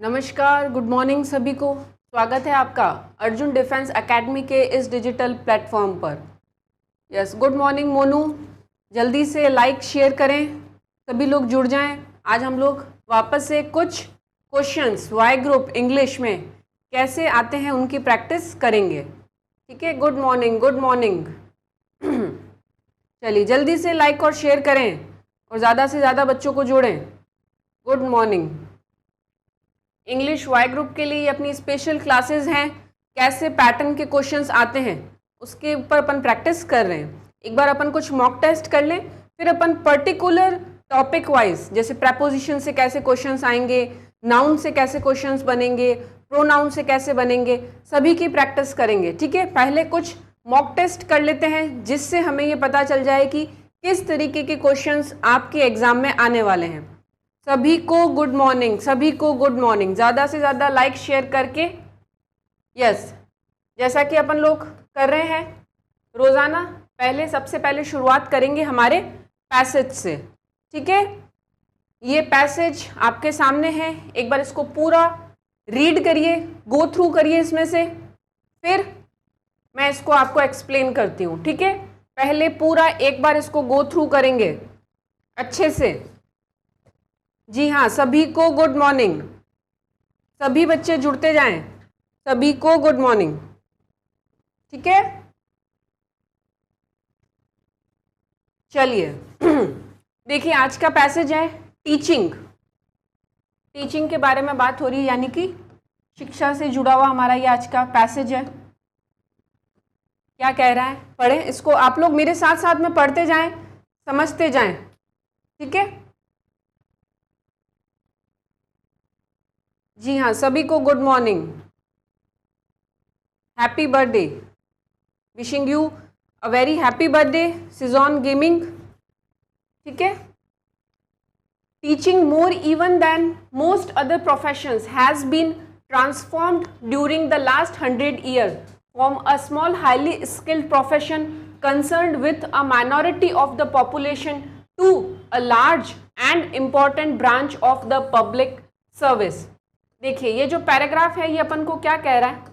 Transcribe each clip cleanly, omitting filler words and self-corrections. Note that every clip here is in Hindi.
नमस्कार, गुड मॉर्निंग सभी को। स्वागत है आपका अर्जुन डिफेंस एकेडमी के इस डिजिटल प्लेटफॉर्म पर। Yes, good morning Monu. जल्दी से लाइक शेयर करें, सभी लोग जुड़ जाएं। आज हम लोग वापस से कुछ क्वेश्चंस वाई ग्रुप इंग्लिश में कैसे आते हैं उनकी प्रैक्टिस करेंगे। ठीक है, गुड मॉर्निंग गुड मॉर्निंग। चलिए जल्दी से लाइक और शेयर करें और ज़्यादा से ज़्यादा बच्चों को जोड़ें। Good morning. English Y group के लिए अपनी स्पेशल क्लासेस हैं, कैसे पैटर्न के क्वेश्चंस आते हैं उसके ऊपर अपन प्रैक्टिस कर रहे हैं। एक बार अपन कुछ मॉक टेस्ट कर लें, फिर अपन पर्टिकुलर टॉपिक वाइज जैसे प्रपोजिशन से कैसे क्वेश्चंस आएंगे, नाउन से कैसे क्वेश्चंस बनेंगे, प्रोनाउन से कैसे बनेंगे, सभी की प्रैक्टिस करेंगे। ठीक है, पहले कुछ मॉक टेस्ट कर लेते हैं जिससे हमें ये पता चल जाए कि किस तरीके के क्वेश्चंस आपके एग्जाम में आने वाले हैं। सभी को गुड मॉर्निंग, सभी को गुड मॉर्निंग। ज़्यादा से ज़्यादा लाइक शेयर करके। यस, जैसा कि अपन लोग कर रहे हैं रोज़ाना, पहले सबसे पहले शुरुआत करेंगे हमारे पैसेज से। ठीक है, ये पैसेज आपके सामने है, एक बार इसको पूरा रीड करिए, गो थ्रू करिए इसमें से, फिर मैं इसको आपको एक्सप्लेन करती हूँ। ठीक है, पहले पूरा एक बार इसको गो थ्रू करेंगे अच्छे से। जी हाँ, सभी को गुड मॉर्निंग, सभी बच्चे जुड़ते जाएं, सभी को गुड मॉर्निंग। ठीक है, चलिए देखिए आज का पैसेज है टीचिंग। टीचिंग के बारे में बात हो रही है, यानी कि शिक्षा से जुड़ा हुआ हमारा ये आज का पैसेज है। क्या कह रहा है, पढ़ें इसको, आप लोग मेरे साथ साथ में पढ़ते जाएं, समझते जाएं। ठीक है, जी हाँ, सभी को good morning, happy birthday, wishing you a very happy birthday सिजॉन गेमिंग। ठीक है, teaching more even than most other professions has been transformed during the last 100 years from a small highly skilled profession concerned with a minority of the population to a large and important branch of the public service. देखिए ये जो पैराग्राफ है ये अपन को क्या कह रहा है,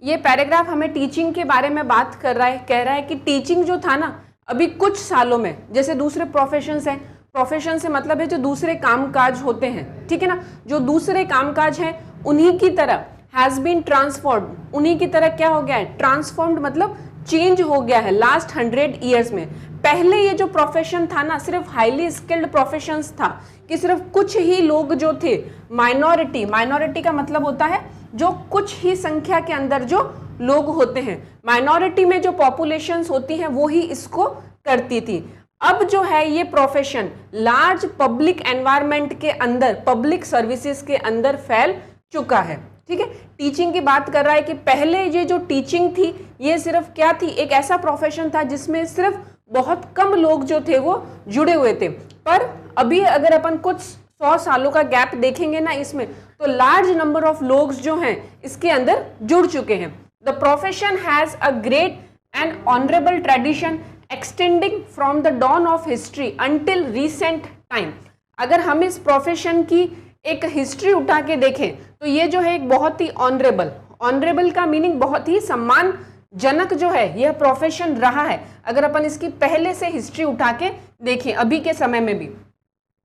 ये पैराग्राफ हमें टीचिंग के बारे में बात कर रहा है। कह रहा है कि टीचिंग जो था ना अभी कुछ सालों में, जैसे दूसरे प्रोफेशंस हैं, प्रोफेशन से मतलब है जो दूसरे कामकाज होते हैं, ठीक है ना, जो दूसरे कामकाज हैं उन्हीं की तरह हैज़ बीन ट्रांसफॉर्म्ड, उन्हीं की तरह क्या हो गया है, ट्रांसफॉर्म्ड मतलब चेंज हो गया है लास्ट 100 years में। पहले ये जो प्रोफेशन था ना सिर्फ हाईली स्किल्ड प्रोफेशंस था, कि सिर्फ कुछ ही लोग जो थे, माइनॉरिटी, माइनॉरिटी का मतलब होता है जो कुछ ही संख्या के अंदर जो लोग होते हैं, माइनॉरिटी में जो पॉपुलेशंस होती हैं वो ही इसको करती थी। अब जो है ये प्रोफेशन लार्ज पब्लिक एनवायरनमेंट के अंदर, पब्लिक सर्विसेज के अंदर फैल चुका है। ठीक है, टीचिंग की बात कर रहा है कि पहले ये जो टीचिंग थी ये सिर्फ क्या थी, एक ऐसा प्रोफेशन था जिसमें सिर्फ बहुत कम लोग जो थे वो जुड़े हुए थे। पर अभी अगर अपन कुछ 100 सालों का गैप देखेंगे ना इसमें, तो लार्ज नंबर ऑफ लोग जो हैं इसके अंदर जुड़ चुके हैं। The profession has a great and honourable tradition extending from the dawn of history until recent time. अगर हम इस प्रोफेशन की एक हिस्ट्री उठा के देखें तो ये जो है एक बहुत ही ऑनरेबल, ऑनरेबल का मीनिंग बहुत ही सम्मानजनक जो है यह प्रोफेशन रहा है, अगर अपन इसकी पहले से हिस्ट्री उठा के देखें अभी के समय में भी।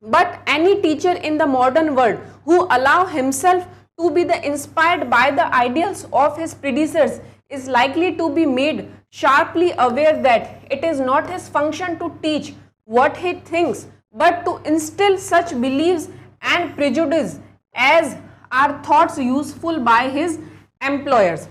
But any teacher in the modern world who allow himself to be the inspired by the ideals of his predecessors is likely to be made sharply aware that it is not his function to teach what he thinks, but to instill such beliefs and prejudice as are thoughts useful by his employers.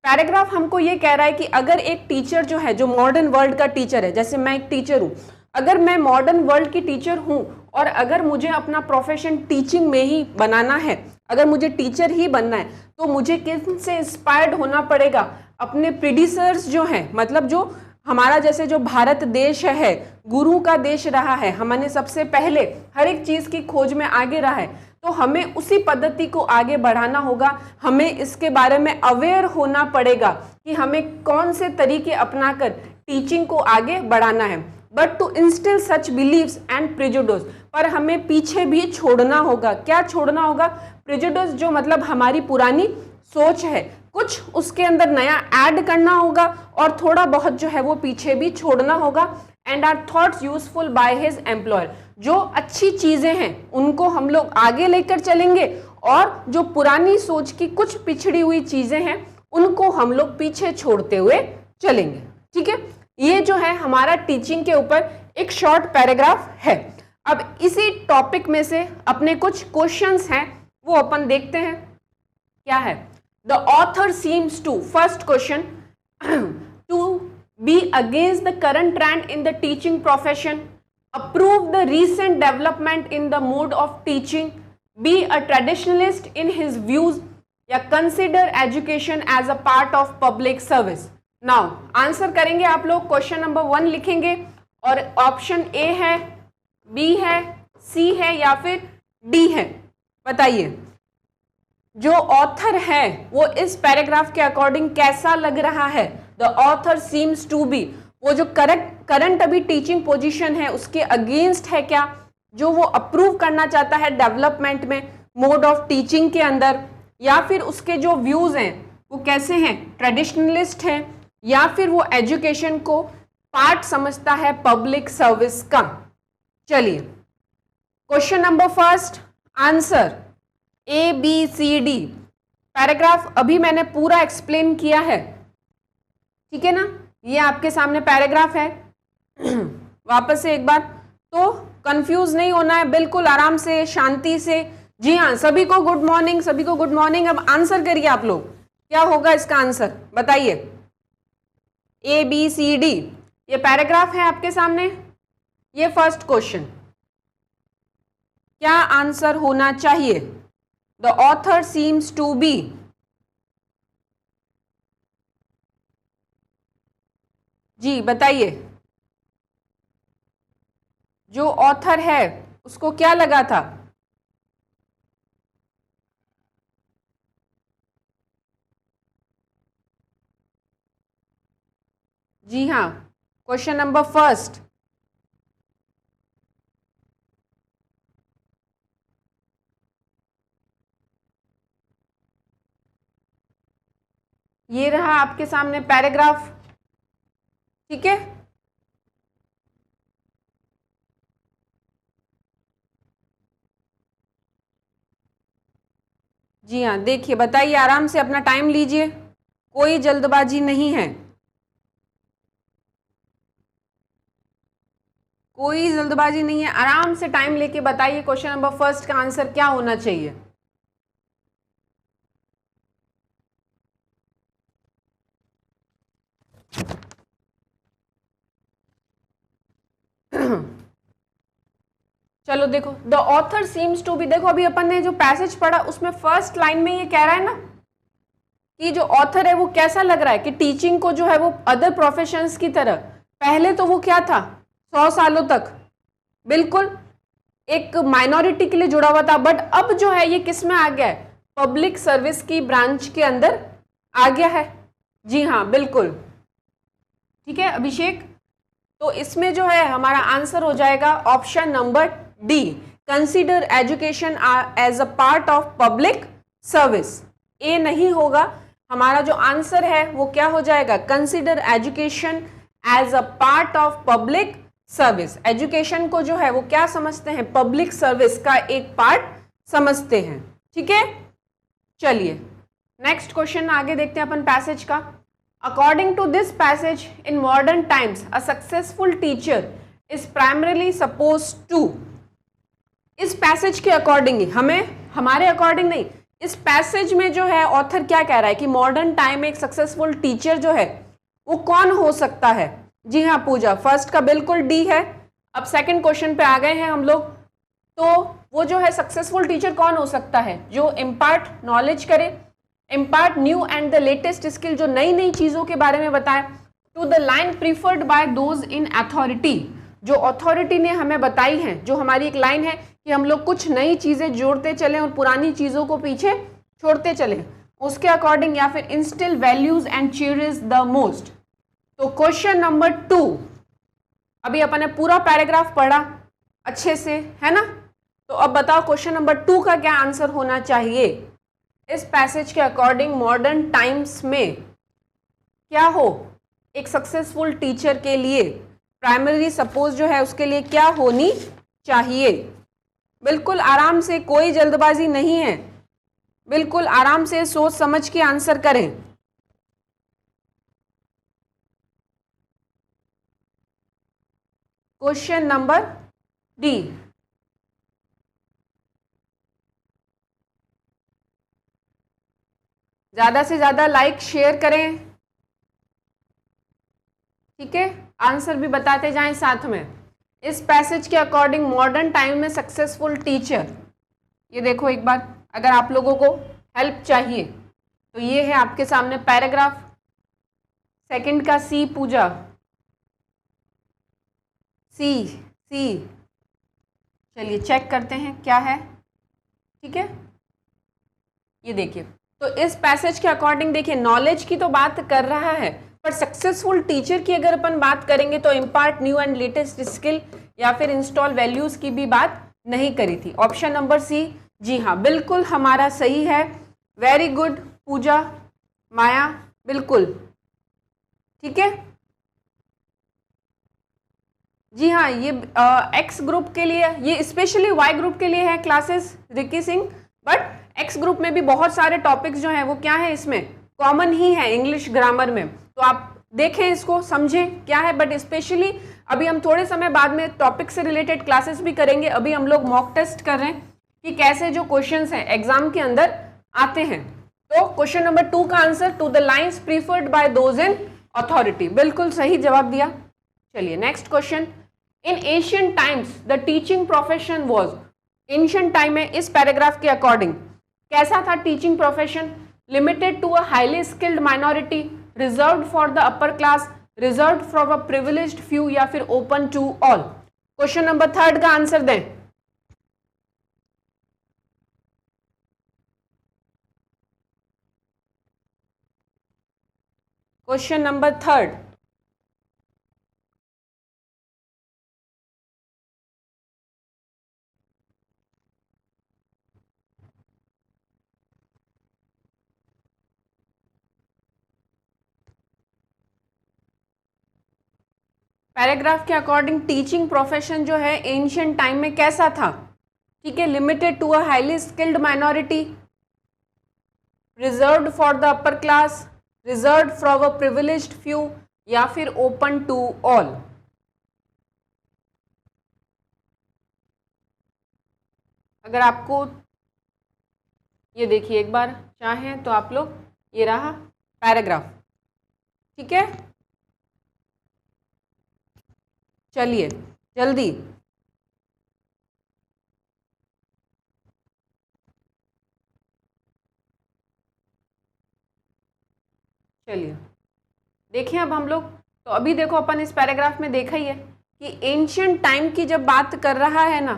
Paragraph हमको ये कह रहा है कि अगर एक टीचर जो है, जो मॉडर्न वर्ल्ड का टीचर है, जैसे मैं एक टीचर हूँ, अगर मैं मॉडर्न वर्ल्ड की टीचर हूँ और अगर मुझे अपना प्रोफेशन टीचिंग में ही बनाना है, अगर मुझे टीचर ही बनना है, तो मुझे किन से इंस्पायर्ड होना पड़ेगा, अपने प्रीडिसर्स जो हैं, मतलब जो हमारा जैसे जो भारत देश है गुरु का देश रहा है, हमने सबसे पहले हर एक चीज़ की खोज में आगे रहा है, तो हमें उसी पद्धति को आगे बढ़ाना होगा। हमें इसके बारे में अवेयर होना पड़ेगा कि हमें कौन से तरीके अपनाकर टीचिंग को आगे बढ़ाना है। But to instil such beliefs and prejudice, पर हमें पीछे भी छोड़ना होगा। क्या छोड़ना होगा? प्रेजुडिस, जो मतलब हमारी पुरानी सोच है, कुछ उसके अंदर नया ऐड करना होगा और थोड़ा बहुत जो है वो पीछे भी छोड़ना होगा। And are thoughts useful by his employer, जो अच्छी चीजें हैं उनको हम लोग आगे लेकर चलेंगे और जो पुरानी सोच की कुछ पिछड़ी हुई चीजें हैं उनको हम लोग पीछे छोड़ते हुए चलेंगे। ठीक है, ये जो है हमारा टीचिंग के ऊपर एक शॉर्ट पैराग्राफ है। अब इसी टॉपिक में से अपने कुछ क्वेश्चंस हैं वो अपन देखते हैं। क्या है? The author seems to, first question, to be against the current trend in the teaching profession, approve the recent development in the mode of teaching, be a traditionalist in his views, या consider education as a part of public service। now answer करेंगे आप लोग, क्वेश्चन नंबर 1 लिखेंगे और ऑप्शन ए है, बी है, सी है या फिर डी है। बताइए जो ऑथर है वो इस पैराग्राफ के अकॉर्डिंग कैसा लग रहा है? The author seems to be, वो जो करंट अभी टीचिंग पोजीशन है उसके अगेंस्ट है क्या? जो वो अप्रूव करना चाहता है डेवलपमेंट में, मोड ऑफ टीचिंग के अंदर, या फिर उसके जो व्यूज हैं वो कैसे हैं? ट्रेडिशनलिस्ट हैं, या फिर वो एजुकेशन को पार्ट समझता है पब्लिक सर्विस का। चलिए question number first, answer A B C D. Paragraph अभी मैंने पूरा एक्सप्लेन किया है, ठीक है ना? ये आपके सामने पैराग्राफ है। वापस से एक बार, तो कंफ्यूज नहीं होना है, बिल्कुल आराम से, शांति से। जी हाँ, सभी को गुड मॉर्निंग, सभी को गुड मॉर्निंग। अब आंसर करिए आप लोग, क्या होगा इसका आंसर? बताइए। ए बी सी डी, ये पैराग्राफ है आपके सामने, ये फर्स्ट क्वेश्चन। क्या आंसर होना चाहिए? The author seems to be, जी बताइए। जो ऑथर है उसको क्या लगा था? जी हाँ, क्वेश्चन नंबर फर्स्ट। ये रहा आपके सामने पैराग्राफ, ठीक है? जी हाँ, देखिए, बताइए, आराम से अपना टाइम लीजिए, कोई जल्दबाजी नहीं है, कोई जल्दबाजी नहीं है, आराम से टाइम लेके बताइए क्वेश्चन नंबर फर्स्ट का आंसर क्या होना चाहिए। चलो देखो, the author seems to be, देखो अभी अपन ने जो पैसेज पढ़ा उसमें फर्स्ट लाइन में ये कह रहा है ना कि जो ऑथर है वो कैसा लग रहा है कि टीचिंग को जो है वो अदर प्रोफेशंस की तरह, पहले तो वो क्या था 100 सालों तक बिल्कुल एक माइनॉरिटी के लिए जुड़ा हुआ था, बट अब जो है ये किस में आ गया है? पब्लिक सर्विस की ब्रांच के अंदर आ गया है। जी हाँ बिल्कुल, ठीक है अभिषेक। तो इसमें जो है हमारा आंसर हो जाएगा option number D, consider education as a part of public service. A नहीं होगा, हमारा जो आंसर है वो क्या हो जाएगा? Consider education as a part of public service. Education को जो है वो क्या समझते हैं? पब्लिक सर्विस का एक पार्ट समझते हैं, ठीक है? चलिए नेक्स्ट क्वेश्चन आगे देखते हैं अपन पैसेज का। According to this passage, in modern times a successful teacher is primarily suppose to, इस पैसेज के अकॉर्डिंग ही, हमें हमारे अकॉर्डिंग नहीं, इस पैसेज में जो है ऑथर क्या कह रहा है कि मॉडर्न टाइम में एक सक्सेसफुल टीचर जो है वो कौन हो सकता है? जी हाँ पूजा, फर्स्ट का बिल्कुल डी है। अब सेकंड क्वेश्चन पे आ गए हैं हम लोग। तो वो जो है सक्सेसफुल टीचर कौन हो सकता है? जो इम्पार्ट नॉलेज करे, impart new and the latest skill, जो नई नई चीज़ों के बारे में बताए, to the line preferred by those in authority, जो अथॉरिटी ने हमें बताई है, जो हमारी एक लाइन है कि हम लोग कुछ नई चीज़ें जोड़ते चलें और पुरानी चीज़ों को पीछे छोड़ते चलें, उसके अकॉर्डिंग, या फिर instil values and cherish the most. तो क्वेश्चन नंबर 2, अभी अपन ने पूरा पैराग्राफ पढ़ा, अच्छे से, है ना। तो अब बताओ क्वेश्चन नंबर 2 का क्या आंसर होना चाहिए। इस पैसेज के अकॉर्डिंग मॉडर्न टाइम्स में क्या हो, एक सक्सेसफुल टीचर के लिए प्राइमरी सपोज जो है उसके लिए क्या होनी चाहिए। बिल्कुल आराम से, कोई जल्दबाजी नहीं है, बिल्कुल आराम से सोच समझ के आंसर करें। क्वेश्चन नंबर डी, ज्यादा से ज्यादा लाइक शेयर करें, ठीक है, आंसर भी बताते जाएं साथ में। इस पैसेज के अकॉर्डिंग मॉडर्न टाइम में सक्सेसफुल टीचर, ये देखो एक बार, अगर आप लोगों को हेल्प चाहिए तो ये है आपके सामने पैराग्राफ। सेकंड का सी पूजा, सी चलिए चेक करते हैं क्या है, ठीक है। ये देखिए, तो इस पैसेज के अकॉर्डिंग देखिए नॉलेज की तो बात कर रहा है, पर सक्सेसफुल टीचर की अगर अपन बात करेंगे तो impart new and latest skill या फिर इंस्टॉल वैल्यूज की भी बात नहीं करी थी। ऑप्शन नंबर सी, जी हाँ बिल्कुल हमारा सही है। वेरी गुड पूजा, माया, बिल्कुल ठीक है। जी हाँ, ये एक्स ग्रुप के लिए, ये स्पेशली वाई ग्रुप के लिए है classes Ricky Singh, but x group में भी बहुत सारे टॉपिक्स जो हैं वो क्या है, इसमें कॉमन ही है इंग्लिश ग्रामर में, तो आप देखें इसको, समझें क्या है। बट स्पेशली अभी हम थोड़े समय बाद में टॉपिक से रिलेटेड क्लासेस भी करेंगे। अभी हम लोग मॉक टेस्ट कर रहे हैं कि कैसे जो क्वेश्चंस हैं एग्जाम के अंदर आते हैं। तो क्वेश्चन नंबर 2 का answer, to the lines preferred by those in authority, बिल्कुल सही जवाब दिया। चलिए next question, in ancient times the teaching profession was, ancient time में इस पैराग्राफ के अकॉर्डिंग कैसा था teaching profession, limited to a highly skilled minority, reserved for the upper class, reserved for a privileged few या फिर open to all. Question number 3 का आंसर दें। क्वेश्चन नंबर 3, पैराग्राफ के अकॉर्डिंग टीचिंग प्रोफेशन जो है एंशिएंट टाइम में कैसा था, ठीक है, limited to a highly skilled minority, reserved for the upper class, reserved for a privileged few या फिर ओपन टू ऑल। अगर आपको ये देखिए एक बार चाहें तो आप लोग, ये रहा पैराग्राफ, ठीक है। चलिए जल्दी, चलिए देखिए अब हम लोग, तो अभी देखो अपन इस पैराग्राफ में देखा ही है कि एंशिएंट टाइम की जब बात कर रहा है ना,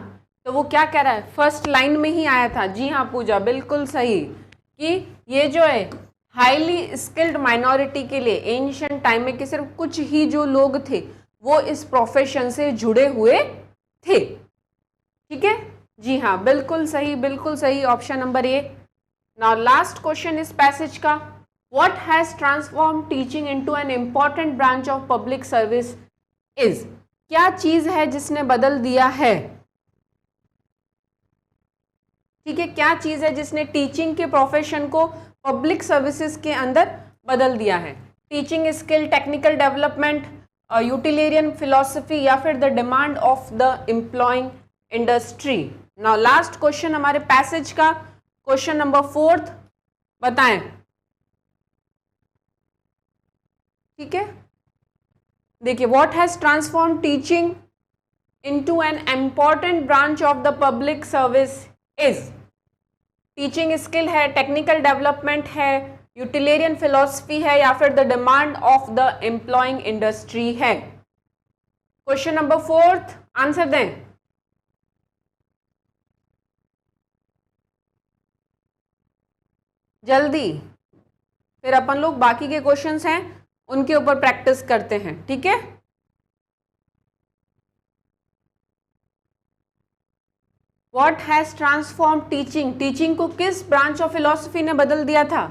तो वो क्या कह रहा है, फर्स्ट लाइन में ही आया था, जी हाँ पूजा बिल्कुल सही, कि ये जो है हाईली स्किल्ड माइनॉरिटी के लिए एंशिएंट टाइम में कि सिर्फ कुछ ही जो लोग थे वो इस प्रोफेशन से जुड़े हुए थे, ठीक है। जी हाँ बिल्कुल सही, बिल्कुल सही, option number A. Now last question इस पैसेज का, What has transformed teaching into an important branch of public service is, क्या चीज है जिसने बदल दिया है, ठीक है, क्या चीज है जिसने टीचिंग के प्रोफेशन को पब्लिक सर्विसेज के अंदर बदल दिया है। Teaching skill, technical development, utilitarian philosophy या फिर the demand of the employing industry. Now last question हमारे पैसेज का, क्वेश्चन नंबर 4 बताएं, ठीक है। देखिए, what has transform teaching into an important branch of the public service is, teaching skill है, टेक्निकल डेवलपमेंट है, यूटिलियरियन फिलॉसफी है या फिर the demand of the employing industry है। क्वेश्चन नंबर 4 आंसर दें। जल्दी, फिर अपन लोग बाकी के क्वेश्चंस हैं उनके ऊपर प्रैक्टिस करते हैं, ठीक है। What has transform teaching, teaching को किस ब्रांच ऑफ फिलोसफी ने बदल दिया था?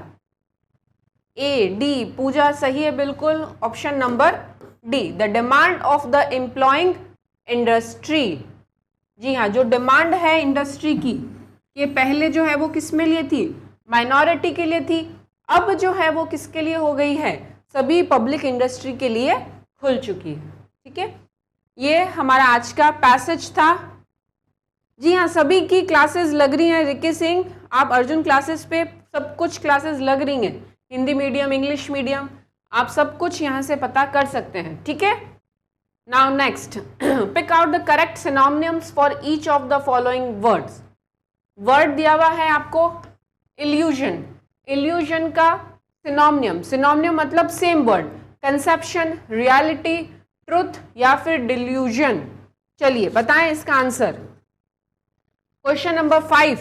ए, डी, पूजा सही है बिल्कुल, option number D, the demand of the employing industry. जी हाँ, जो डिमांड है इंडस्ट्री की, ये पहले जो है वो किस में लिए थी? माइनॉरिटी के लिए थी, अब जो है वो किसके लिए हो गई है? सभी पब्लिक इंडस्ट्री के लिए खुल चुकी है। ठीक है, ये हमारा आज का पैसेज था। जी हाँ, सभी की क्लासेस लग रही हैं। रिकी सिंह, आप अर्जुन क्लासेस पे सब कुछ क्लासेस लग रही हैं, हिंदी मीडियम, इंग्लिश मीडियम, आप सब कुछ यहाँ से पता कर सकते हैं। ठीक है, now next, pick out the correct synonyms for each of the following words. Word दिया हुआ है आपको इल्यूजन, इल्यूजन का सिनोनियम, सिनोनियम मतलब same word, conception, reality, truth या फिर डिल्यूजन। चलिए बताएं इसका आंसर। क्वेश्चन नंबर 5,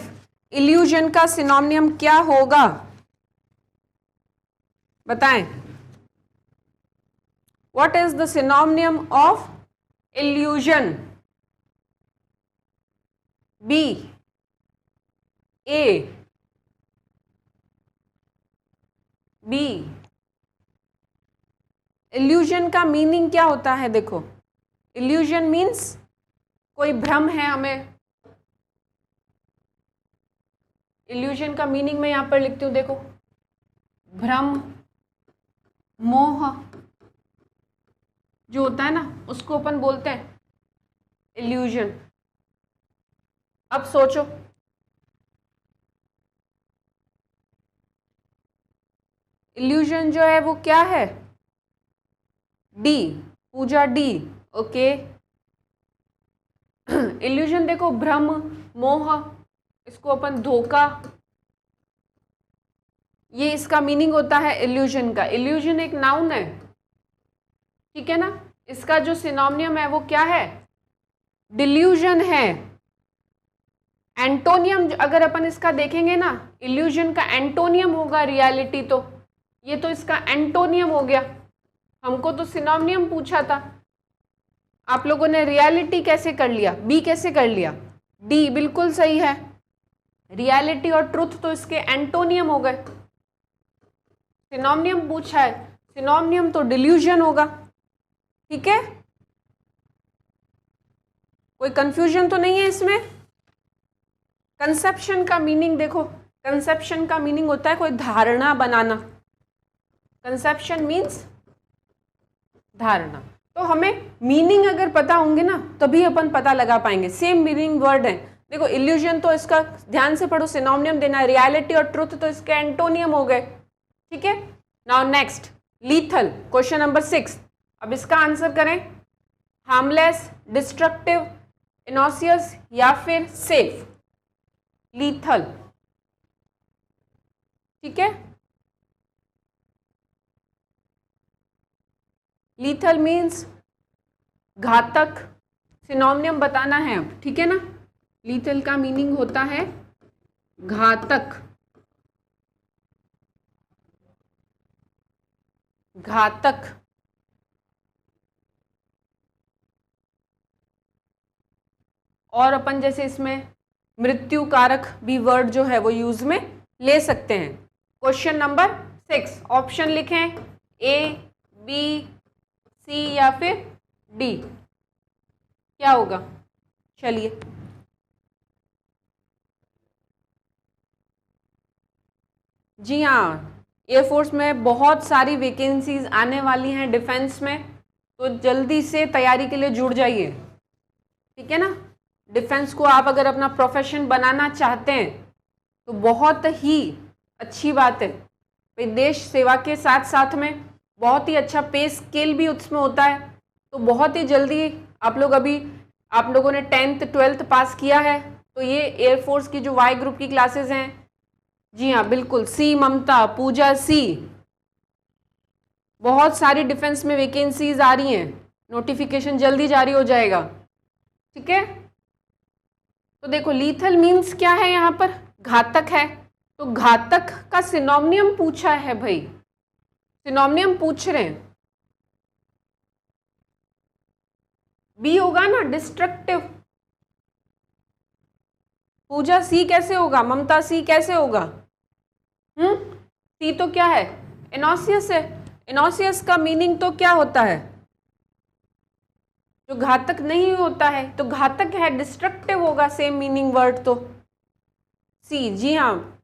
इल्यूजन का सिनोनियम क्या होगा? बताएं, what is the synonym of illusion? B, A, B. Illusion का मीनिंग क्या होता है? देखो, इल्यूजन मीन्स कोई भ्रम है हमें। इल्यूजन का मीनिंग मैं यहां पर लिखती हूं, देखो, भ्रम, मोह जो होता है ना, उसको अपन बोलते हैं इल्यूजन। अब सोचो, इल्यूजन जो है वो क्या है? डी, पूजा डी, ओके। इल्यूजन देखो, भ्रम, मोह, इसको अपन धोखा, ये इसका मीनिंग होता है इल्यूजन का। इल्यूजन एक नाउन है, ठीक है ना। इसका जो सिनोनियम है वो क्या है? डिल्यूजन है। एंटोनियम अगर अपन इसका देखेंगे ना, इल्यूजन का एंटोनियम होगा रियलिटी, तो ये तो इसका एंटोनियम हो गया। हमको तो सिनोनियम पूछा था, आप लोगों ने रियलिटी कैसे कर लिया? बी कैसे कर लिया? डी बिल्कुल सही है। रियलिटी और ट्रुथ तो इसके एंटोनियम हो गए। सिनोनियम पूछा है, सिनोनियम तो डिल्यूजन होगा। ठीक है, कोई कंफ्यूजन तो नहीं है इसमें? कंसेप्शन का मीनिंग देखो, कंसेप्शन का मीनिंग होता है कोई धारणा बनाना। कंसेप्शन मीन्स धारणा। तो हमें मीनिंग अगर पता होंगे ना, तभी अपन पता लगा पाएंगे। सेम मीनिंग वर्ड है। देखो, इल्यूजन तो इसका ध्यान से पढ़ो, सिनोनियम देना है। रियलिटी और ट्रुथ तो इसके एंटोनियम हो गए। ठीक है, now next, lethal, question number 6। अब इसका आंसर करें। हार्मलेस, डिस्ट्रक्टिव, इनोसियस या फिर सेफ? लीथल, ठीक है। लीथल मीन्स घातक, सिनोनियम बताना है अब, ठीक है ना। लीथल का मीनिंग होता है घातक, घातक। और अपन जैसे इसमें मृत्यु कारक भी वर्ड जो है वो यूज में ले सकते हैं। क्वेश्चन नंबर 6, ऑप्शन लिखें, ए, बी, सी या फिर डी, क्या होगा? चलिए, जी हाँ, एयरफोर्स में बहुत सारी वैकेंसीज आने वाली हैं डिफेंस में, तो जल्दी से तैयारी के लिए जुड़ जाइए, ठीक है ना। डिफेंस को आप अगर अपना प्रोफेशन बनाना चाहते हैं तो बहुत ही अच्छी बात है भाई। देश सेवा के साथ साथ में बहुत ही अच्छा पे स्केल भी उसमें होता है। तो बहुत ही जल्दी आप लोगों ने 10th 12th पास किया है, तो ये एयरफोर्स की जो वाई ग्रुप की क्लासेस हैं, जी हाँ बिल्कुल, सी ममता, पूजा सी, बहुत सारी डिफेंस में वैकेंसीज आ रही हैं, नोटिफिकेशन जल्दी जारी हो जाएगा, ठीक है। तो देखो, लीथल मीन्स क्या है यहाँ पर? घातक है। तो घातक का सिनोनियम पूछा है भाई, सिनोनियम पूछ रहे हैं। बी होगा ना, डिस्ट्रक्टिव। पूजा सी कैसे होगा, ममता सी कैसे होगा? सी तो क्या है, इनॉसियस है। इनॉसियस का मीनिंग तो क्या होता है, जो घातक नहीं होता है, तो घातक है, डिस्ट्रक्टिव होगा, सेम मीनिंग वर्ड तो सी। जी हाँ,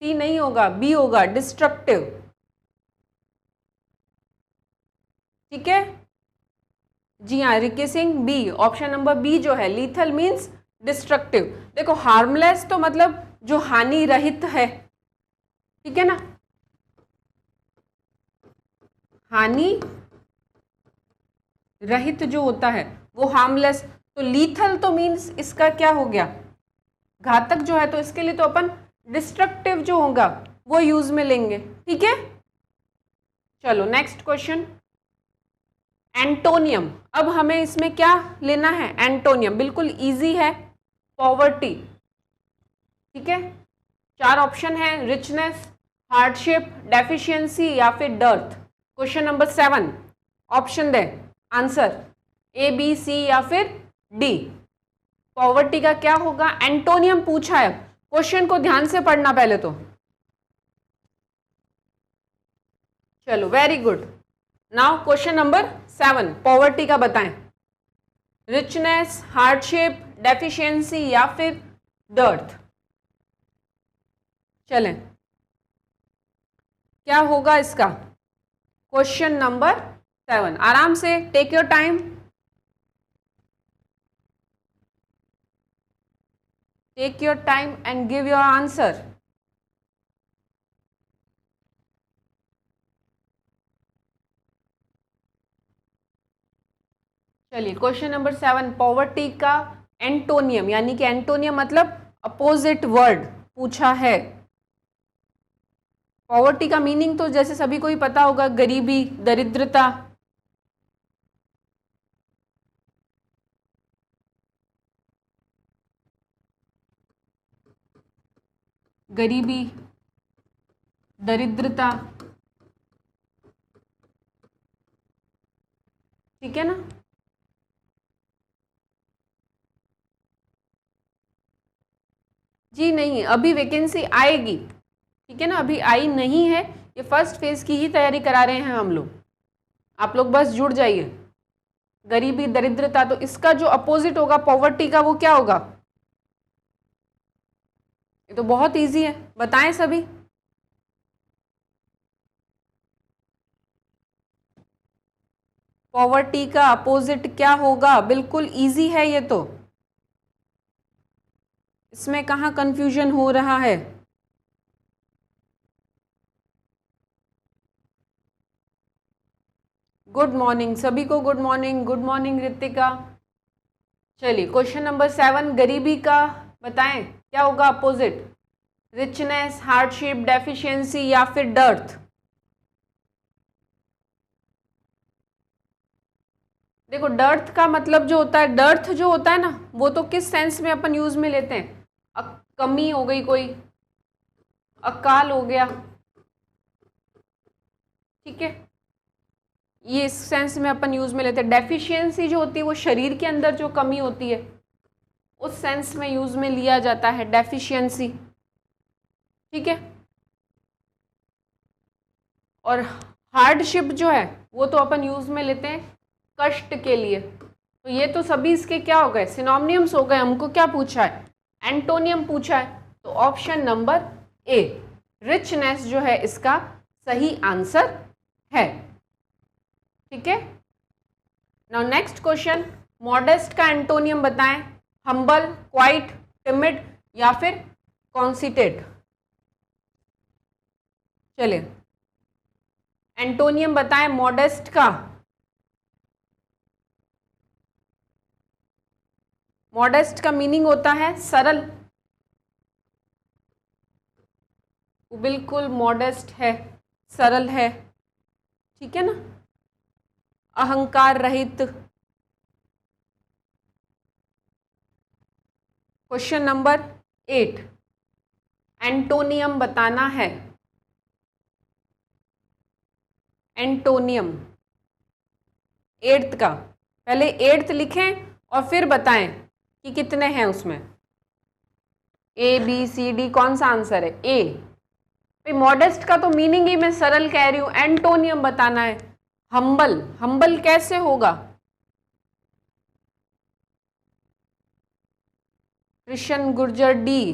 सी नहीं होगा, बी होगा, डिस्ट्रक्टिव। ठीक है, जी हाँ Ricky Singh, B, option number B जो है, लीथल मीन्स डिस्ट्रक्टिव। देखो हार्मलेस तो मतलब जो हानि रहित है, ठीक है ना, हानि रहित जो होता है वो हार्मलेस। तो लीथल तो मीन्स इसका क्या हो गया, घातक जो है, तो इसके लिए तो अपन डिस्ट्रक्टिव जो होगा वो यूज में लेंगे। ठीक है, चलो नेक्स्ट क्वेश्चन, एंटोनियम। अब हमें इसमें क्या लेना है, एंटोनियम, बिल्कुल इजी है, पॉवर्टी। ठीक है, 4 ऑप्शन है, रिचनेस, हार्डशिप, डेफिशिएंसी या फिर डर्थ। क्वेश्चन नंबर 7, ऑप्शन दे आंसर, ए बी सी या फिर डी। पॉवर्टी का क्या होगा, एंटोनियम पूछा है, क्वेश्चन को ध्यान से पढ़ना पहले तो। चलो very good, now question number 7, poverty का बताएं, रिचनेस, हार्डशिप, डेफिशिएंसी या फिर डर्थ। चलें, क्या होगा इसका, क्वेश्चन नंबर 7, आराम से take your time, take your time and give your answer. चलिए क्वेश्चन नंबर 7, पॉवर्टी का एंटोनियम, यानी कि एंटोनियम मतलब अपोजिट वर्ड पूछा है। पॉवर्टी का मीनिंग तो जैसे सभी को ही पता होगा, गरीबी, दरिद्रता। गरीबी, दरिद्रता, ठीक है ना। जी नहीं, अभी वैकेंसी आएगी, ठीक है ना, अभी आई नहीं है, ये फर्स्ट फेज की ही तैयारी करा रहे हैं हम लोग, आप लोग बस जुड़ जाइए। गरीबी, दरिद्रता, तो इसका जो अपोजिट होगा पॉवर्टी का वो क्या होगा, ये तो बहुत इजी है, बताएं सभी। पॉवर्टी का अपोजिट क्या होगा, बिल्कुल इजी है ये तो, इसमें कहाँ कंफ्यूजन हो रहा है। गुड मॉर्निंग सभी को, good morning, good morning Ritika. चलिए क्वेश्चन नंबर 7, गरीबी का बताएं क्या होगा अपोजिट, रिचनेस, हार्डशिप, डेफिशिएंसी या फिर डर्थ। देखो डर्थ का मतलब जो होता है, डर्थ जो होता है ना, वो तो किस सेंस में अपन यूज में लेते हैं, कमी हो गई कोई, अकाल हो गया, ठीक है, ये इस सेंस में अपन यूज में लेते हैं। डेफिशिएंसी जो होती है वो शरीर के अंदर जो कमी होती है उस सेंस में यूज में लिया जाता है डेफिशिएंसी, ठीक है। और हार्डशिप जो है वो तो अपन यूज में लेते हैं कष्ट के लिए। तो ये तो सभी इसके क्या हो गए, सिनोनिम्स हो गए। हमको क्या पूछा है, एंटोनियम पूछा है, तो ऑप्शन नंबर ए रिचनेस जो है इसका सही आंसर है, ठीक है। नाउ नेक्स्ट क्वेश्चन, मॉडेस्ट का एंटोनियम बताएं, हम्बल, क्वाइट, टिमिड या फिर कॉन्सिटेड। चलिए एंटोनियम बताएं मॉडेस्ट का, मॉडेस्ट का मीनिंग होता है सरल, वो बिल्कुल मॉडेस्ट है, सरल है, ठीक है ना, अहंकार रहित। क्वेश्चन नंबर 8, एंटोनियम बताना है, एंटोनियम 8th का, पहले 8th लिखें और फिर बताएं कि कितने हैं उसमें। ए बी सी डी, कौन सा आंसर है? ए। भाई मॉडेस्ट का तो मीनिंग ही मैं सरल कह रही हूं, एंटोनियम बताना है। हम्बल, हम्बल कैसे होगा? कृष्ण गुर्जर डी,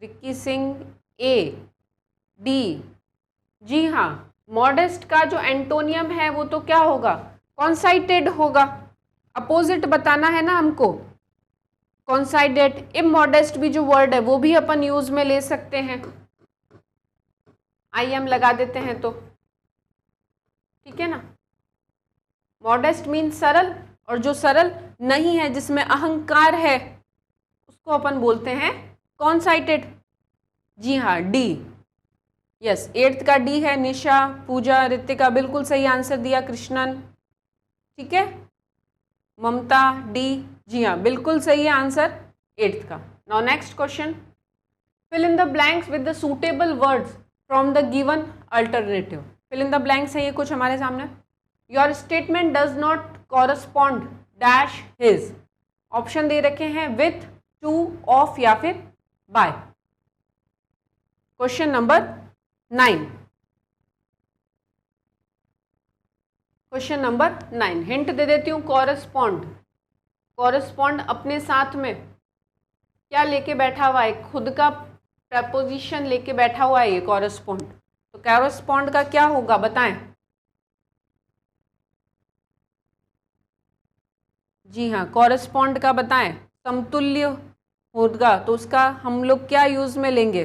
विक्की सिंह ए, डी। जी हाँ, मॉडेस्ट का जो एंटोनियम है वो तो क्या होगा? कॉन्साइटेड होगा। अपोजिट बताना है ना हमको, कॉन्साइडेड। इमॉडेस्ट भी जो वर्ड है वो भी अपन यूज में ले सकते हैं, आई एम लगा देते हैं तो, ठीक है ना। मॉडेस्ट मीन्स सरल, और जो सरल नहीं है, जिसमें अहंकार है, उसको अपन बोलते हैं कॉन्साइटेड। जी हाँ, डी। यस, 8th का डी है। निशा, पूजा, रितिका बिल्कुल सही आंसर दिया। कृष्णन, ठीक है। ममता, डी। जी हाँ, बिल्कुल सही है आंसर 8th का। Now next question, fill in the blanks with the suitable words from the given alternative. Fill in the blanks है ये कुछ हमारे सामने। Your statement does not correspond dash his. Option दे रखे हैं विथ, टू, ऑफ या फिर by. Question number 9। Question number 9, hint दे देती हूँ। कॉरस्पॉन्ड, कॉरस्पॉन्ड अपने साथ में क्या लेके बैठा हुआ है? खुद का प्रपोजिशन लेके बैठा हुआ है ये कॉरस्पॉन्ड। तो कॉरस्पॉन्ड का क्या होगा बताएं? जी हाँ, कॉरस्पॉन्ड का बताएं। समतुल्य होगा तो उसका हम लोग क्या यूज में लेंगे?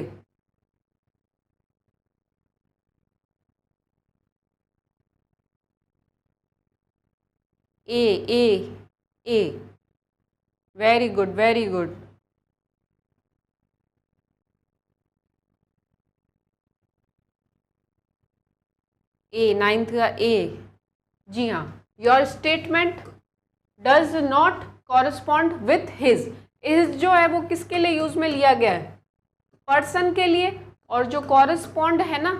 A, A, A. Very good, very good. A, 9th का ए। जी हाँ, your statement does not correspond with his. Is जो है वो किसके लिए यूज में लिया गया है? पर्सन के लिए। और जो कॉरस्पॉन्ड है ना,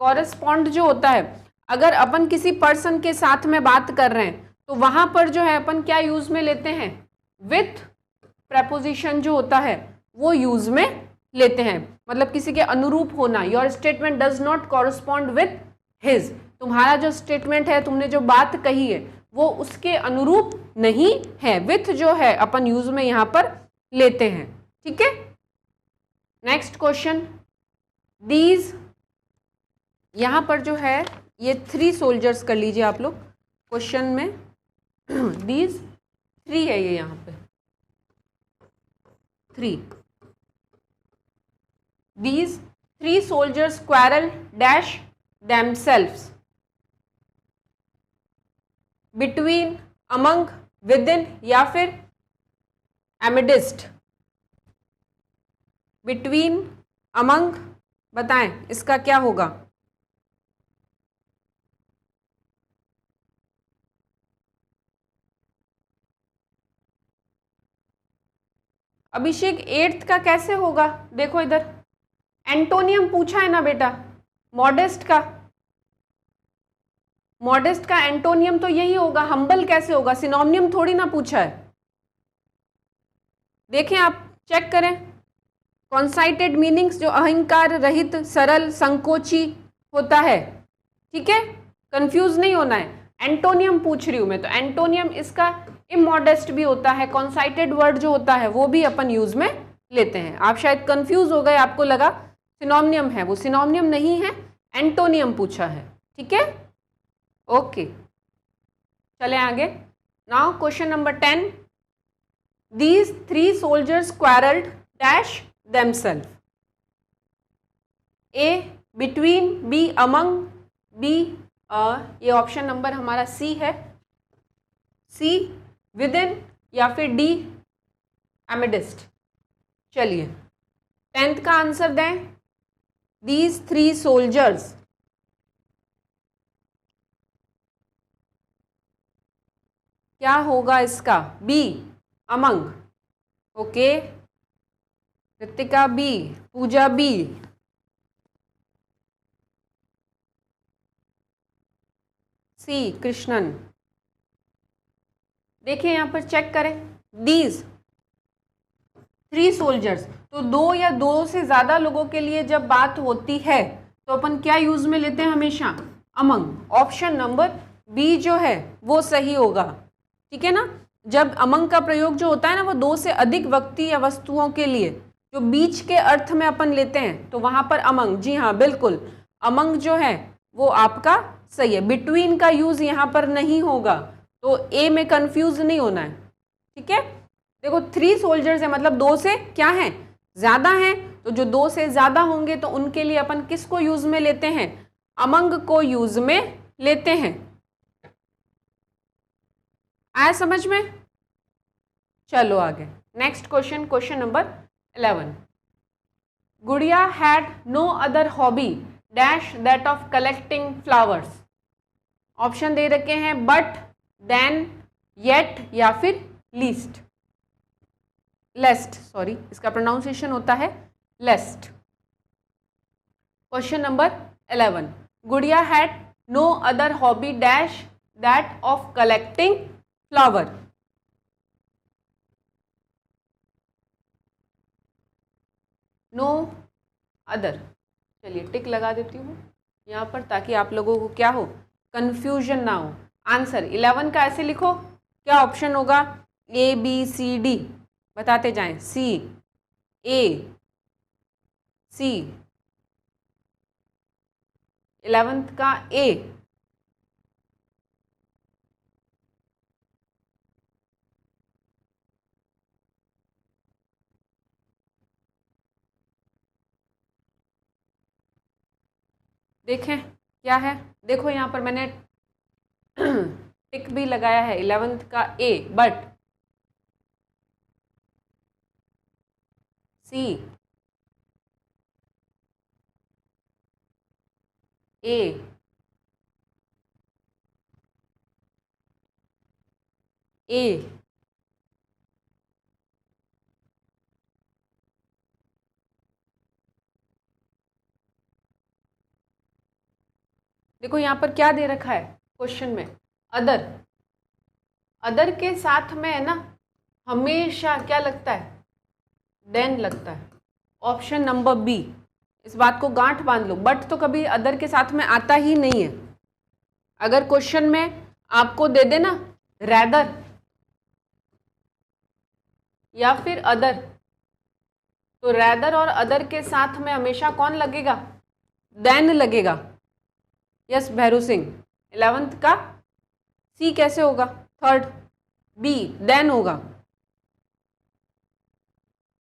कॉरस्पॉन्ड जो होता है, अगर अपन किसी पर्सन के साथ में बात कर रहे हैं तो वहां पर जो है अपन क्या यूज में लेते हैं? विथ प्रपोजिशन जो होता है वो यूज में लेते हैं, मतलब किसी के अनुरूप होना। Your statement does not correspond with his, तुम्हारा जो स्टेटमेंट है, तुमने जो बात कही है वो उसके अनुरूप नहीं है। विथ जो है अपन यूज में यहां पर लेते हैं, ठीक है। नेक्स्ट क्वेश्चन, दीज, यहां पर जो है ये 3 सोल्जर्स कर लीजिए आप लोग क्वेश्चन में। दीज 3 है ये, यहां पे 3। These 3 soldiers quarrel dash themselves, between, among, with in या फिर एमिडिस्ट। बिटवीन, अमंग, बताएं इसका क्या होगा? अभिषेक 8th का कैसे होगा? देखो इधर एंटोनियम पूछा है ना बेटा, मॉडेस्ट का। मॉडेस्ट का एंटोनियम तो यही होगा। हम्बल कैसे होगा? सिनोनियम थोड़ी ना पूछा है। देखें आप, चेक करें। कॉन्साइटेड मीनिंग्स जो अहंकार रहित, सरल, संकोची होता है, ठीक है। कंफ्यूज नहीं होना है। एंटोनियम पूछ रही हूं मैं, तो एंटोनियम इसका इमॉडेस्ट भी होता है। कॉन्साइटेड वर्ड जो होता है वो भी अपन यूज में लेते हैं। आप शायद कंफ्यूज हो गए, आपको लगा सिनोनियम है, वो सिनोनियम नहीं है, एंटोनियम पूछा है, ठीक है। ओके, चले आगे। Now question number 10, these 3 soldiers quarrelled dash themselves। A, between, B, among, B, ये ऑप्शन नंबर हमारा सी है, सी, विद इन या फिर डी, एमिडिस्ट। चलिए 10th का आंसर दें। दीज 3 सोल्जर्स, क्या होगा इसका? B, among. Okay, Ritika B, Puja B, C, Krishnan. देखिए यहां पर चेक करें, दीज 3 सोल्जर्स, तो 2 या 2 से ज़्यादा लोगों के लिए जब बात होती है तो अपन क्या यूज में लेते हैं हमेशा, अमंग। ऑप्शन नंबर बी जो है वो सही होगा, ठीक है ना। जब अमंग का प्रयोग जो होता है ना वो 2 से अधिक व्यक्ति या वस्तुओं के लिए जो बीच के अर्थ में अपन लेते हैं तो वहां पर अमंग, जी हाँ बिल्कुल, अमंग जो है वो आपका सही है। बिटवीन का यूज यहाँ पर नहीं होगा, तो ए में कंफ्यूज नहीं होना है, ठीक है। देखो 3 सोल्जर्स है मतलब 2 से क्या है, ज्यादा हैं, तो जो 2 से ज्यादा होंगे तो उनके लिए अपन किसको यूज में लेते हैं, अमंग को यूज में लेते हैं। आया समझ में? चलो आगे next question, question number 11। Gudiya had no other hobby dash that of collecting flowers. Option दे रखे हैं बट, देन, येट या फिर लीस्ट, लेस्ट, सॉरी इसका प्रोनाउंसिएशन होता है lest. Question number 11, Gudiya had no other hobby dash that of collecting flower. No other, चलिए टिक लगा देती हूँ यहाँ पर ताकि आप लोगों को क्या हो, कंफ्यूजन ना हो। आंसर 11 का ऐसे लिखो, क्या ऑप्शन होगा, ए बी सी डी, बताते जाएं, सी, ए, सी, 11th का ए, देखें क्या है, देखो यहाँ पर मैंने टिक भी लगाया है 11th का ए, बट सी, ए, ए, देखो यहाँ पर क्या दे रखा है क्वेश्चन में, अदर। अदर के साथ में है ना हमेशा क्या लगता है, देन लगता है। ऑप्शन नंबर बी, इस बात को गांठ बांध लो, बट तो कभी अदर के साथ में आता ही नहीं है। अगर क्वेश्चन में आपको दे देना रैदर या फिर अदर, तो रैदर और अदर के साथ में हमेशा कौन लगेगा, देन लगेगा। यस भैरू सिंह, 11th का सी कैसे होगा, थर्ड, बी देन होगा।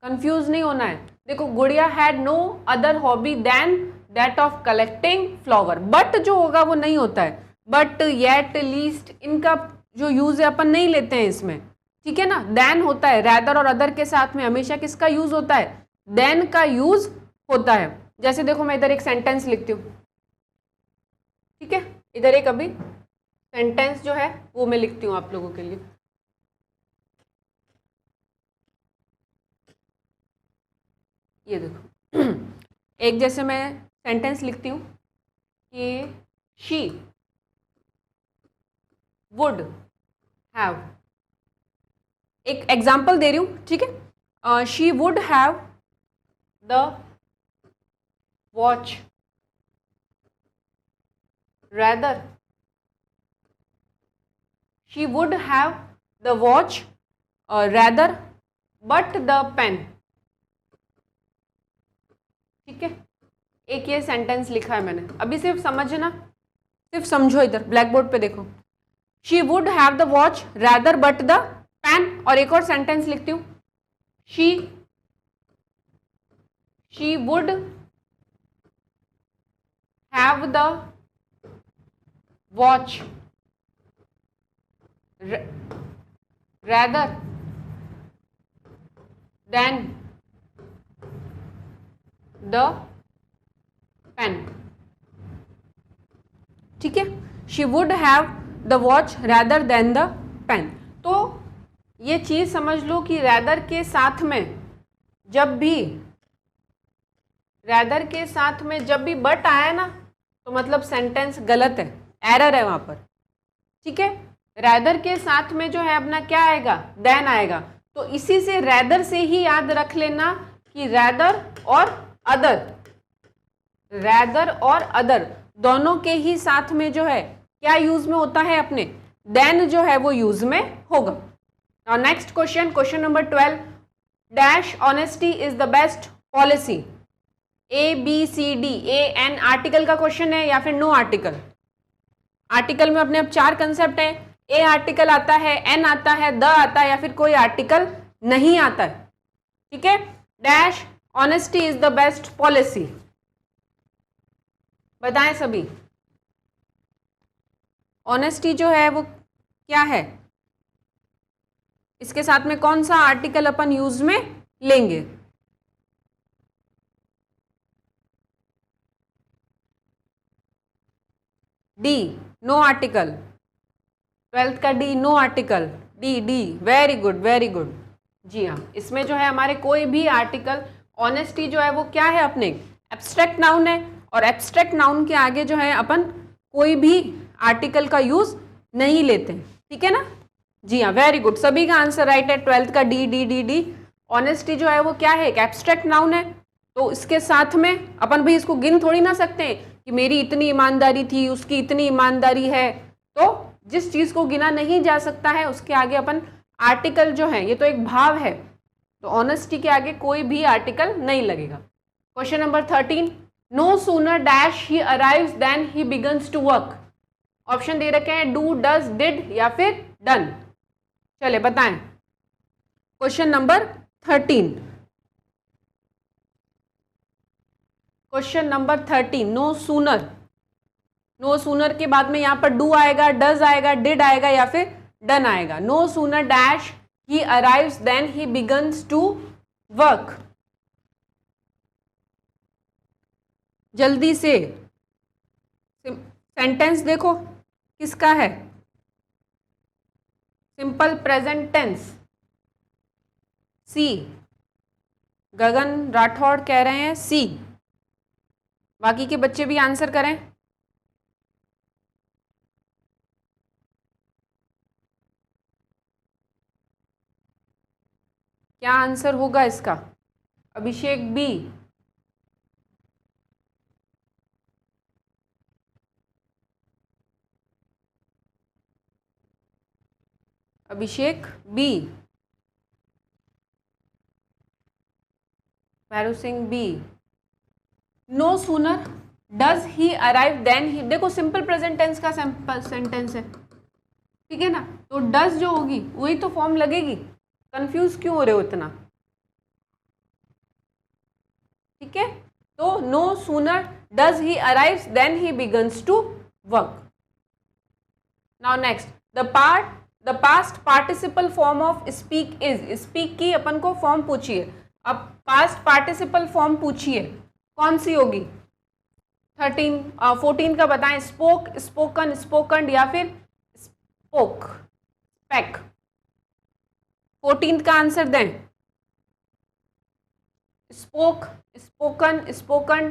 कंफ्यूज नहीं होना है। देखो Gudiya had no other hobby than that of collecting flower, but जो होगा वो नहीं होता है, बट, येट, लीस्ट, इनका जो यूज है अपन नहीं लेते हैं इसमें, ठीक है ना। देन होता है, रैदर और अदर के साथ में हमेशा किसका यूज होता है, देन का यूज होता है। जैसे देखो मैं इधर एक सेंटेंस लिखती हूँ, ठीक है, इधर एक अभी सेंटेंस जो है वो मैं लिखती हूँ आप लोगों के लिए। ये देखो एक जैसे मैं सेंटेंस लिखती हूँ कि शी वुड हैव, एक एग्जाम्पल दे रही हूँ, ठीक है। She would have the watch rather, she would have the watch rather but the pen, ठीक है। एक ये सेंटेंस लिखा है मैंने, अभी सिर्फ समझना, सिर्फ समझो, इधर ब्लैक बोर्ड पे देखो, she would have the watch rather but the pen। और एक और सेंटेंस लिखती हूँ, she would have the watch rather than the pen, ठीक है। She would have the watch rather than the pen. तो ये चीज समझ लो कि रैदर के साथ में जब भी, रैदर के साथ में जब भी बट आया ना तो मतलब सेंटेंस गलत है, एरर है वहां पर, ठीक है। रैदर के साथ में जो है अपना क्या आएगा, देन आएगा। तो इसी से रैदर से ही याद रख लेना कि रैदर और अदर, रैदर और अदर दोनों के ही साथ में जो है क्या यूज में होता है, अपने देन जो है वो यूज में होगा। Now next question, question number 12, dash honesty is the best policy. A B C D, A an article का क्वेश्चन है या फिर नो आर्टिकल। आर्टिकल में अपने अब 4 कंसेप्ट है, ए आर्टिकल आता है, एन आता है, द आता है या फिर कोई आर्टिकल नहीं आता है। ठीक है, dash honesty is the best policy, बताएं सभी। ऑनेस्टी जो है वो क्या है, इसके साथ में कौन सा आर्टिकल अपन यूज में लेंगे। डी, नो आर्टिकल, 12th का D, no article, D D, very good very good. जी हाँ, इसमें जो है हमारे कोई भी आर्टिकल, ऑनेस्टी जो है वो क्या है, अपने एब्स्ट्रैक्ट नाउन है, और एब्स्ट्रैक्ट नाउन के आगे जो है अपन कोई भी आर्टिकल का यूज नहीं लेते हैं। ठीक है ना, जी हाँ, वेरी गुड, सभी का आंसर राइट है। 12th का D D D D. Honesty जो है वो क्या है, एक एब्स्ट्रैक्ट नाउन है, तो इसके साथ में अपन भी इसको गिन थोड़ी ना सकते हैं कि मेरी इतनी ईमानदारी थी, उसकी इतनी ईमानदारी है। तो जिस चीज को गिना नहीं जा सकता है उसके आगे अपन आर्टिकल जो है, ये तो एक भाव है, तो ऑनेस्टी के आगे कोई भी आर्टिकल नहीं लगेगा। Question number 13, no sooner dash he arrives then he begins to work. Option दे रखे हैं डू, डज, डिड या फिर डन। चले बताएं। Question number 13, question number 13, no sooner, no sooner के बाद में यहां पर डू आएगा, डज आएगा, डिड आएगा या फिर डन आएगा। No sooner dash he arrives then he begins to work. जल्दी से सेंटेंस देखो किसका है, simple present tense. C, Gagan Rathore कह रहे हैं सी, बाकी के बच्चे भी आंसर करें। क्या आंसर होगा इसका? Abhishek B, Abhishek B, Bhairu Singh B. No sooner does he arrive than he, देखो सिंपल प्रेजेंट टेंस का सेंटेंस है, ठीक है ना, तो डज जो होगी वही तो फॉर्म लगेगी। कंफ्यूज क्यों हो रहे हो इतना? ठीक है, तो no sooner does he arrives then he begins to work. Now next, the past participle form of speak is. Speak की अपन को फॉर्म पूछिए, अब पास्ट पार्टिसिपल फॉर्म पूछिए कौन सी होगी। 14 का बताएं, स्पोक, स्पोकन, स्पोकन या फिर स्पोक, स्पेक। 14 का आंसर दें। स्पोक, स्पोकन, स्पोकन,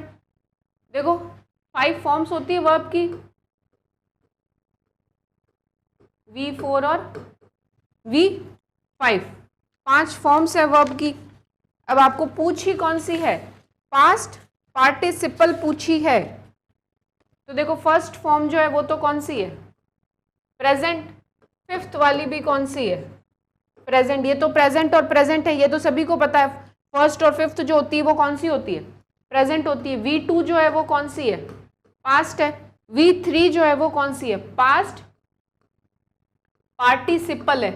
देखो 5 फॉर्म्स होती है वर्ब की, V4 और V5, 5 फॉर्म्स है वर्ब की। अब आपको पूछी कौन सी है? पास्ट पार्टिसिपल पूछी है, तो देखो फर्स्ट फॉर्म जो है वो तो कौन सी है? प्रेजेंट। 5th वाली भी कौन सी है? प्रेजेंट। ये तो प्रेजेंट और प्रेजेंट है, ये तो सभी को पता है। फर्स्ट और 5th जो होती है वो कौन सी होती है? प्रेजेंट होती है। V2 जो है वो कौन सी है? पास्ट है। V3 जो है वो कौन सी है? पास्ट पार्टिसिपल है,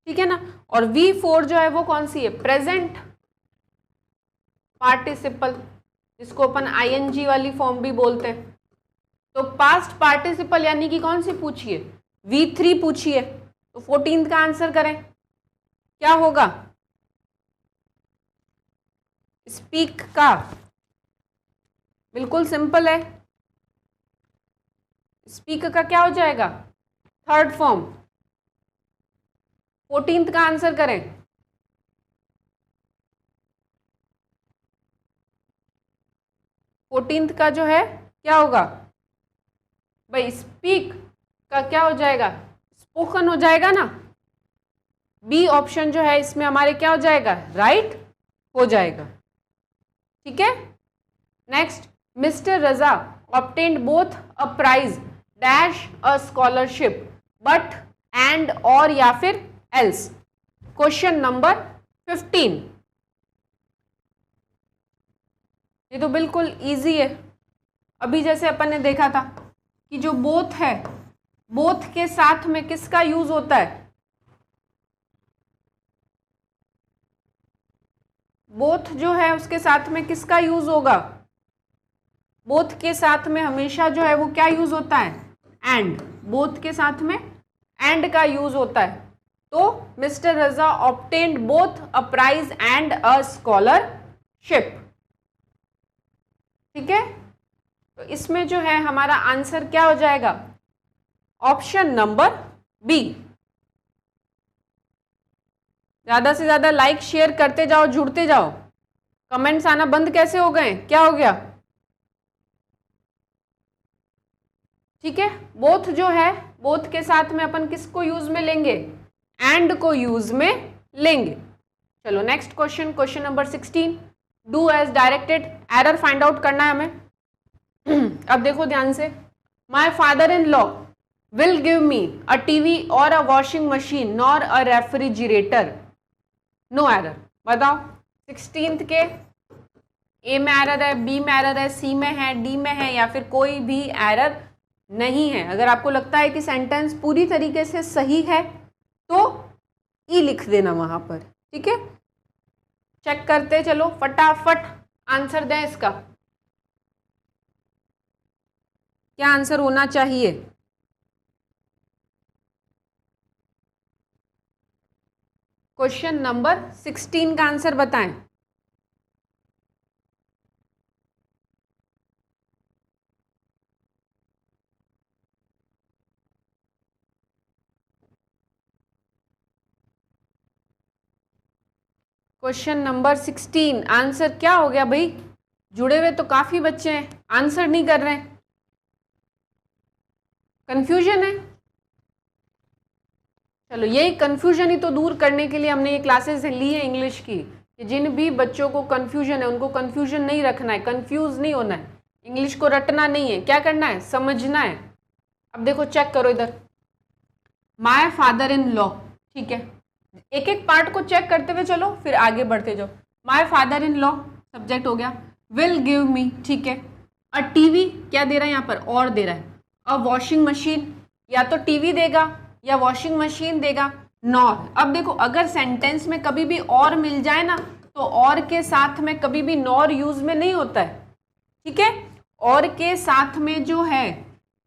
ठीक है ना। और V4 जो है वो कौन सी है? प्रेजेंट पार्टिसिपल, जिसको अपन ING वाली फॉर्म भी बोलते हैं। तो पास्ट पार्टिसिपल यानी कि कौन सी पूछी है? V3 पूछी है, तो 14 का आंसर करें, क्या होगा? स्पीक का, बिल्कुल सिंपल है। स्पीक का क्या हो जाएगा? 3rd form. 14th का आंसर करें। फोर्टीन्थ का जो है क्या होगा भाई? स्पीक का क्या हो जाएगा? स्पोकन हो जाएगा ना। बी ऑप्शन जो है इसमें हमारे क्या हो जाएगा, राइट हो जाएगा। ठीक है, next, mister Raza obtained both a prize dash a scholarship but and और या फिर एल्स। क्वेश्चन नंबर 15, ये तो बिल्कुल इजी है। अभी जैसे अपन ने देखा था कि जो बोथ है, बोथ के साथ में किसका यूज होता है, बोथ जो है उसके साथ में किसका यूज होगा, बोथ के साथ में हमेशा जो है वो क्या यूज होता है, एंड, बोथ के साथ में एंड का यूज होता है। तो mister Raza obtained both a prize and a scholarship. ठीक है, तो इसमें जो है हमारा आंसर क्या हो जाएगा, ऑप्शन नंबर बी। ज्यादा से ज्यादा लाइक शेयर करते जाओ, जुड़ते जाओ। कमेंट्स आना बंद कैसे हो गए, क्या हो गया? ठीक है, बोथ जो है, बोथ के साथ में अपन किसको यूज में लेंगे, एंड को यूज में लेंगे। चलो next question, question number 16, do as directed, error find out करना है हमें। अब देखो ध्यान से, my father in law will give me a TV और a washing machine nor a refrigerator, no error. बताओ 16th के ए में एरर है, बी में एरर है, सी में है, डी में है, या फिर कोई भी एरर नहीं है। अगर आपको लगता है कि सेंटेंस पूरी तरीके से सही है तो ई लिख देना वहां पर। ठीक है, चेक करते चलो, फटाफट आंसर दें इसका। क्या आंसर होना चाहिए? क्वेश्चन नंबर 16 का आंसर बताएं। क्वेश्चन नंबर 16 आंसर क्या हो गया भाई? जुड़े हुए तो काफी बच्चे हैं, आंसर नहीं कर रहे हैं, कंफ्यूजन है। चलो यही कंफ्यूजन ही तो दूर करने के लिए हमने ये क्लासेस ली है इंग्लिश की, कि जिन भी बच्चों को कंफ्यूजन है उनको कंफ्यूजन नहीं रखना है, कंफ्यूज नहीं होना है, इंग्लिश को रटना नहीं है, क्या करना है, समझना है। अब देखो चेक करो इधर, माय फादर इन लॉ, ठीक है, एक एक पार्ट को चेक करते हुए चलो फिर आगे बढ़ते जाओ। My father in law subject हो गया, विल गिव मी, ठीक है, अ टीवी क्या दे रहा है यहाँ पर, और दे रहा है, अ वॉशिंग मशीन या तो टीवी देगा या वॉशिंग मशीन देगा, नॉर। अब देखो अगर सेंटेंस में कभी भी और मिल जाए ना तो और के साथ में कभी भी नॉर यूज में नहीं होता है। ठीक है, और के साथ में जो है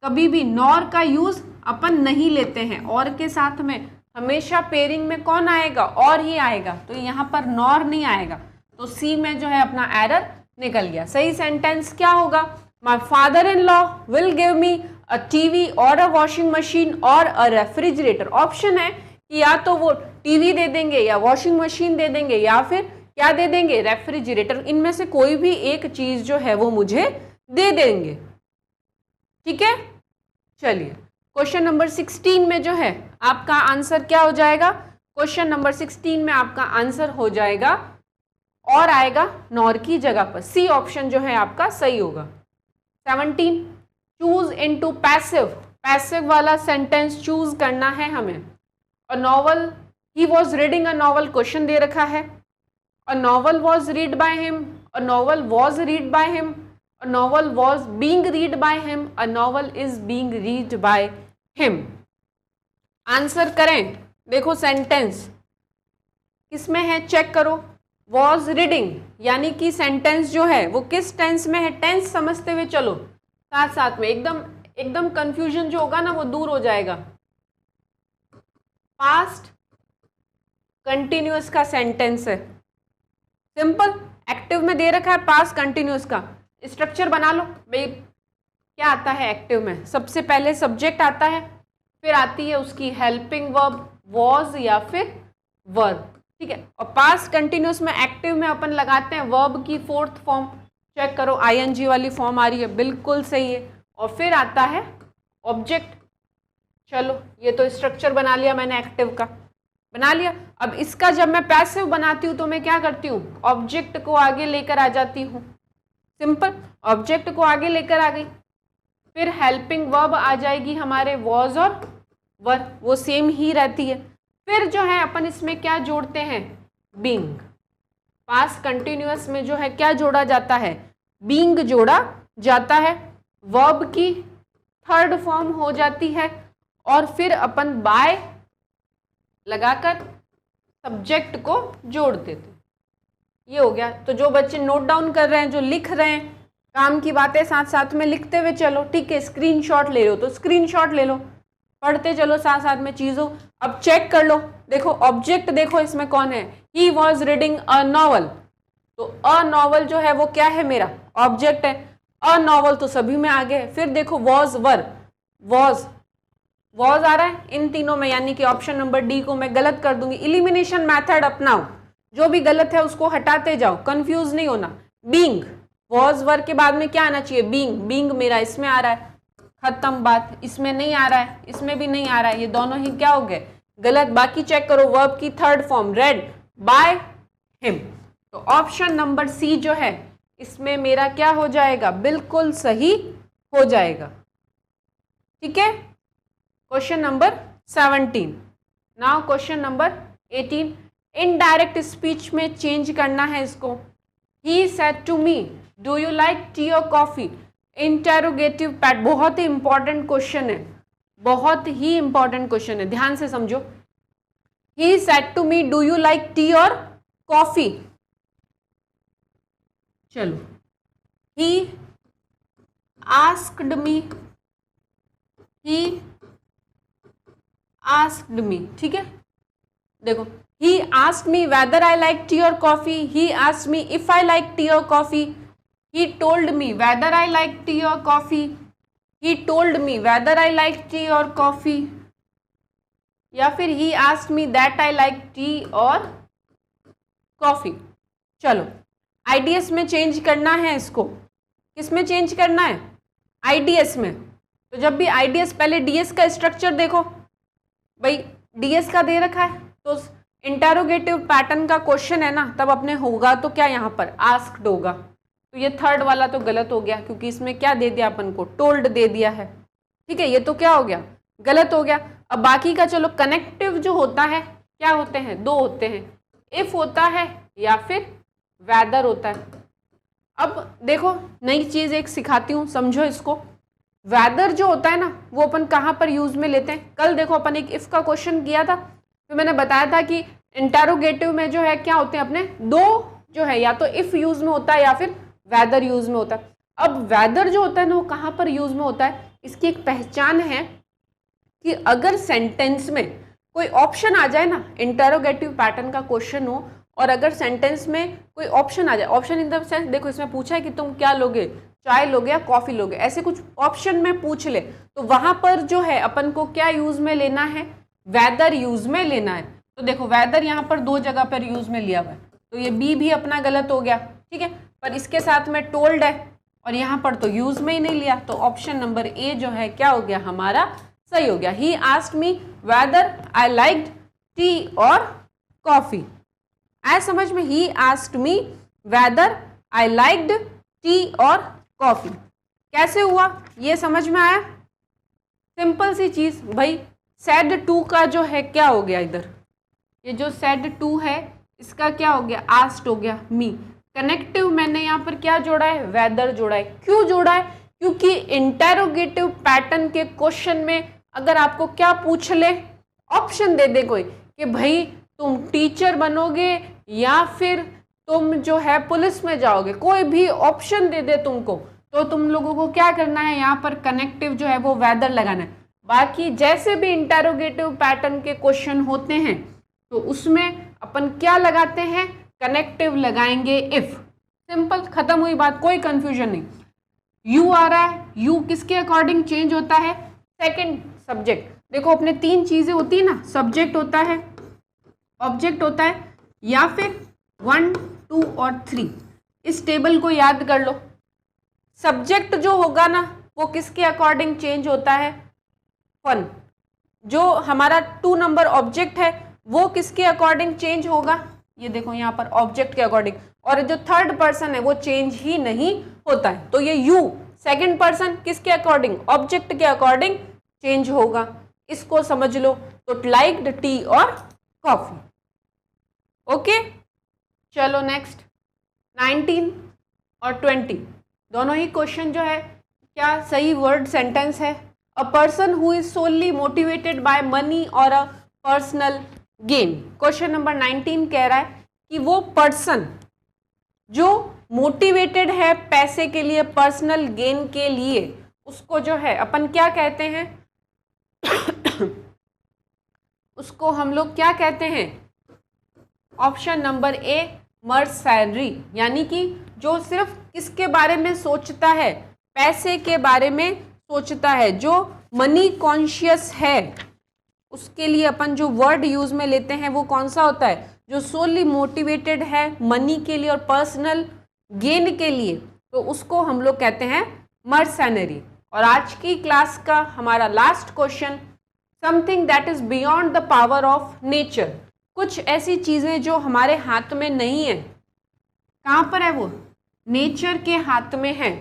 कभी भी नॉर का यूज अपन नहीं लेते हैं, और के साथ में हमेशा पेयरिंग में कौन आएगा, और ही आएगा, तो यहाँ पर नॉर नहीं आएगा। तो सी में जो है अपना एरर निकल गया। सही सेंटेंस क्या होगा, my father in law will give me a TV और अ वॉशिंग मशीन और अ रेफ्रिजरेटर। ऑप्शन है कि या तो वो टीवी दे देंगे या वॉशिंग मशीन दे देंगे या फिर क्या दे देंगे, रेफ्रिजरेटर। इनमें से कोई भी एक चीज जो है वो मुझे दे देंगे। ठीक है, चलिए क्वेश्चन नंबर 16 में जो है आपका आंसर क्या हो जाएगा, क्वेश्चन नंबर 16 में आपका आंसर हो जाएगा और आएगा नॉर की जगह पर, सी ऑप्शन जो है आपका सही होगा। 17, चूज इनटू पैसिव, पैसिव वाला सेंटेंस चूज करना है हमें। A novel, he was reading a novel, question दे रखा है, a novel was read by him, a novel was read by him, a novel was being read by him, a novel is being read by him। Answer करें, देखो सेंटेंस किसमें है चेक करो, was reading यानी कि सेंटेंस जो है वो किस टेंस में है, टेंस समझते हुए चलो साथ साथ में, एकदम कंफ्यूजन जो होगा ना वो दूर हो जाएगा। पास्ट कंटिन्यूअस का सेंटेंस है, सिंपल, एक्टिव में दे रखा है पास्ट कंटिन्यूअस का, स्ट्रक्चर बना लो भाई। क्या आता है एक्टिव में, सबसे पहले सब्जेक्ट आता है, फिर आती है उसकी हेल्पिंग वर्ब वॉज या फिर वर्ब, ठीक है। और पास्ट कंटिन्यूअस में एक्टिव में अपन लगाते हैं वर्ब की फोर्थ फॉर्म, चेक करो आईएनजी वाली फॉर्म आ रही है, बिल्कुल सही है। और फिर आता है ऑब्जेक्ट। चलो ये तो स्ट्रक्चर बना लिया मैंने एक्टिव का। बना लिया। अब इसका जब मैं पैसिव बनाती हूँ तो मैं क्या करती हूँ, ऑब्जेक्ट को आगे लेकर आ जाती हूँ, सिंपल, ऑब्जेक्ट को आगे लेकर आ गई। फिर हेल्पिंग वर्ब आ जाएगी हमारे वॉज और वर, वो सेम ही रहती है। फिर जो है अपन इसमें क्या जोड़ते हैं, बीइंग। पास्ट कंटिन्यूअस में जो है क्या जोड़ा जाता है, बीइंग जोड़ा जाता है। वर्ब की थर्ड फॉर्म हो जाती है और फिर अपन बाय लगाकर सब्जेक्ट को जोड़ देते, ये हो गया। तो जो बच्चे नोट डाउन कर रहे हैं, जो लिख रहे हैं, काम की बातें साथ साथ में लिखते हुए चलो, ठीक है। स्क्रीनशॉट ले लो तो स्क्रीनशॉट ले लो, पढ़ते चलो साथ साथ में चीज़ों। अब चेक कर लो, देखो ऑब्जेक्ट देखो इसमें कौन है, ही वॉज रीडिंग अ नॉवल, तो अ नॉवल जो है वो क्या है, मेरा ऑब्जेक्ट है। अ नॉवल तो सभी में आगे है। फिर देखो वॉज वर, वॉज वॉज आ रहा है इन तीनों में, यानी कि ऑप्शन नंबर डी को मैं गलत कर दूंगी। इलिमिनेशन मेथड अपनाओ, जो भी गलत है उसको हटाते जाओ, कंफ्यूज नहीं होना। बीइंग, वॉज वर के बाद में क्या आना चाहिए, बीइंग, बीइंग मेरा इसमें आ रहा है, खत्म बात। इसमें नहीं आ रहा है, इसमें भी नहीं आ रहा है, ये दोनों ही क्या हो गए, गलत। बाकी चेक करो, वर्ब की third form red by him, तो ऑप्शन नंबर सी जो है इसमें मेरा क्या हो जाएगा, बिल्कुल सही हो जाएगा, ठीक है। Question number 17। Now question number 18। Indirect speech में चेंज करना है इसको। He said to me do you like tea और कॉफी, इंटेरोगेटिव पैट, बहुत ही इंपॉर्टेंट क्वेश्चन है, बहुत ही इंपॉर्टेंट क्वेश्चन है, ध्यान से समझो। He said to me do you like tea और कॉफी, चलो, he asked me, he asked me, ठीक है। देखो, he asked me whether I like tea or coffee, he asked me if I like tea or coffee, he told me whether I like tea or coffee, he told me whether I like tea or coffee, या फिर he asked me that I like tea or coffee। चलो, IDS में चेंज करना है इसको, किस में चेंज करना है, IDS में। तो जब भी IDS, पहले DS का स्ट्रक्चर देखो भाई, DS का दे रखा है तो इंटेरोगेटिव पैटर्न का क्वेश्चन है ना, तब अपने होगा तो क्या यहाँ पर आस्क्ड होगा। तो ये थर्ड वाला तो गलत हो गया, क्योंकि इसमें क्या दे दिया अपन को, टोल्ड दे दिया है, ठीक है। ये तो क्या हो गया, गलत हो गया। अब बाकी का चलो, कनेक्टिव जो होता है क्या होते हैं, दो होते हैं, इफ होता है या फिर वेदर होता है। अब देखो नई चीज एक सिखाती हूँ, समझो इसको। वेदर जो होता है ना, वो अपन कहाँ पर यूज में लेते हैं। कल देखो अपन एक इफ का क्वेश्चन किया था, तो मैंने बताया था कि इंटेरोगेटिव में जो है क्या होते हैं अपने, दो जो है, या तो इफ यूज में होता है या फिर वेदर यूज में होता है। अब वेदर जो होता है ना, वो कहाँ पर यूज में होता है, इसकी एक पहचान है कि अगर सेंटेंस में कोई ऑप्शन आ जाए ना, इंटेरोगेटिव पैटर्न का क्वेश्चन हो, और अगर सेंटेंस में कोई ऑप्शन आ जाए, ऑप्शन इन द सेंस, देखो इसमें पूछा है कि तुम क्या लोगे, चाय लोगे या कॉफी लोगे, ऐसे कुछ ऑप्शन में पूछ ले, तो वहां पर जो है अपन को क्या यूज में लेना है, वेदर यूज में लेना है। तो देखो वेदर यहाँ पर दो जगह पर यूज में लिया हुआ है, तो ये बी भी अपना गलत हो गया, ठीक है। पर इसके साथ में टोल्ड है और यहाँ पर तो यूज में ही नहीं लिया, तो ऑप्शन नंबर ए जो है क्या हो गया हमारा, सही हो गया। He asked me whether I liked T और कॉफी। आया समझ में, he asked me whether I liked T और कॉफी। कैसे हुआ ये समझ में आया, सिंपल सी चीज भाई। सेड टू का जो है क्या हो गया, इधर ये जो सेड टू है इसका क्या हो गया, आस्क्ड हो गया मी। कनेक्टिव मैंने यहाँ पर क्या जोड़ा है, वेदर जोड़ा है। क्यों जोड़ा है, क्योंकि इंटेरोगेटिव पैटर्न के क्वेश्चन में अगर आपको क्या पूछ ले, ऑप्शन दे दे कोई कि भाई तुम टीचर बनोगे या फिर तुम जो है पुलिस में जाओगे, कोई भी ऑप्शन दे दे तुमको, तो तुम लोगों को क्या करना है, यहाँ पर कनेक्टिव जो है वो वेदर लगाना है। बाकी जैसे भी इंटेरोगेटिव पैटर्न के क्वेश्चन होते हैं तो उसमें अपन क्या लगाते हैं, कनेक्टिव लगाएंगे इफ। सिंपल, खत्म हुई बात, कोई कंफ्यूजन नहीं। यू आ रहा है, यू किसके अकॉर्डिंग चेंज होता है, सेकंड सब्जेक्ट। देखो अपने तीन चीजें होती है ना, सब्जेक्ट होता है, ऑब्जेक्ट होता है, या फिर 1, 2 और 3। इस टेबल को याद कर लो। सब्जेक्ट जो होगा ना वो किसके अकॉर्डिंग चेंज होता है, 1। जो हमारा 2 नंबर ऑब्जेक्ट है वो किसके अकॉर्डिंग चेंज होगा, ये देखो यहाँ पर ऑब्जेक्ट के अकॉर्डिंग, और जो थर्ड पर्सन है वो चेंज ही नहीं होता है। तो ये यू सेकंड पर्सन किसके अकॉर्डिंग, ऑब्जेक्ट के अकॉर्डिंग चेंज होगा, इसको समझ लो। तो लाइक्ड टी और कॉफी। ओके, चलो नेक्स्ट 19 और 20 दोनों ही क्वेश्चन जो है क्या सही वर्ड सेंटेंस है। A person who is solely motivated by money और a personal gain. Question number 19 कह रहा है कि वो पर्सन जो मोटिवेटेड है पैसे के लिए, पर्सनल गेन के लिए, उसको जो है अपन क्या कहते हैं उसको हम लोग क्या कहते हैं, ऑप्शन नंबर ए मर्सनरी, यानी कि जो सिर्फ किसके बारे में सोचता है, पैसे के बारे में सोचता है, जो मनी कॉन्शियस है, उसके लिए अपन जो वर्ड यूज में लेते हैं वो कौन सा होता है, जो सोली मोटिवेटेड है मनी के लिए और पर्सनल गेन के लिए, तो उसको हम लोग कहते हैं मर्सनरी। और आज की क्लास का हमारा last question, something that is beyond the power of nature. कुछ ऐसी चीजें जो हमारे हाथ में नहीं है, कहाँ पर है वो, नेचर के हाथ में है,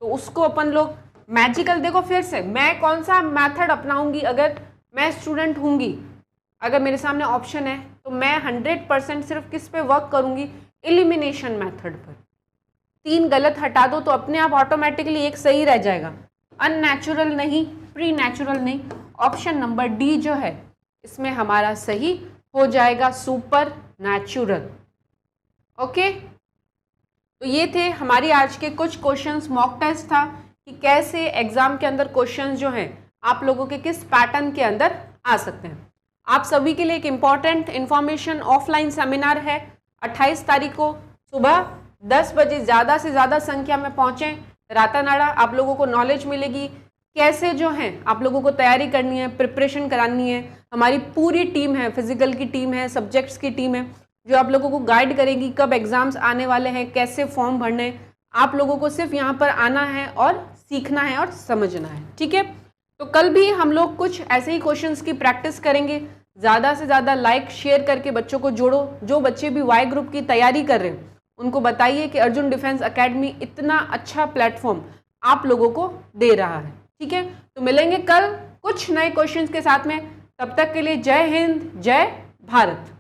तो उसको अपन लोग मैजिकल, देखो फिर से मैं कौन सा मेथड अपनाऊंगी, अगर मैं स्टूडेंट हूंगी, अगर मेरे सामने ऑप्शन है तो मैं 100% सिर्फ किस पे वर्क करूंगी, एलिमिनेशन मेथड पर। 3 गलत हटा दो तो अपने आप ऑटोमेटिकली एक सही रह जाएगा, अननेचुरल नहीं, प्री नेचुरल नहीं, ऑप्शन नंबर डी जो है इसमें हमारा सही हो जाएगा, सुपर नेचुरल। ओके, तो ये थे हमारी आज के कुछ क्वेश्चंस, मॉक टेस्ट था कि कैसे एग्जाम के अंदर क्वेश्चंस जो हैं आप लोगों के किस पैटर्न के अंदर आ सकते हैं। आप सभी के लिए एक इम्पॉर्टेंट इन्फॉर्मेशन, ऑफलाइन सेमिनार है 28 तारीख को सुबह 10 बजे, ज़्यादा से ज़्यादा संख्या में पहुँचें रातानाड़ा। आप लोगों को नॉलेज मिलेगी कैसे जो है आप लोगों को तैयारी करनी है, प्रिपरेशन करानी है। हमारी पूरी टीम है, फिजिकल की टीम है, सब्जेक्ट्स की टीम है, जो आप लोगों को गाइड करेगी कब एग्जाम्स आने वाले हैं, कैसे फॉर्म भरने। आप लोगों को सिर्फ यहाँ पर आना है और सीखना है और समझना है, ठीक है। तो कल भी हम लोग कुछ ऐसे ही क्वेश्चंस की प्रैक्टिस करेंगे। ज़्यादा से ज़्यादा लाइक शेयर करके बच्चों को जोड़ो। जो बच्चे भी वाई ग्रुप की तैयारी कर रहे हैं उनको बताइए कि अर्जुन डिफेंस एकेडमी इतना अच्छा प्लेटफॉर्म आप लोगों को दे रहा है, ठीक है। तो मिलेंगे कल कुछ नए क्वेश्चंस के साथ में, तब तक के लिए जय हिंद, जय भारत।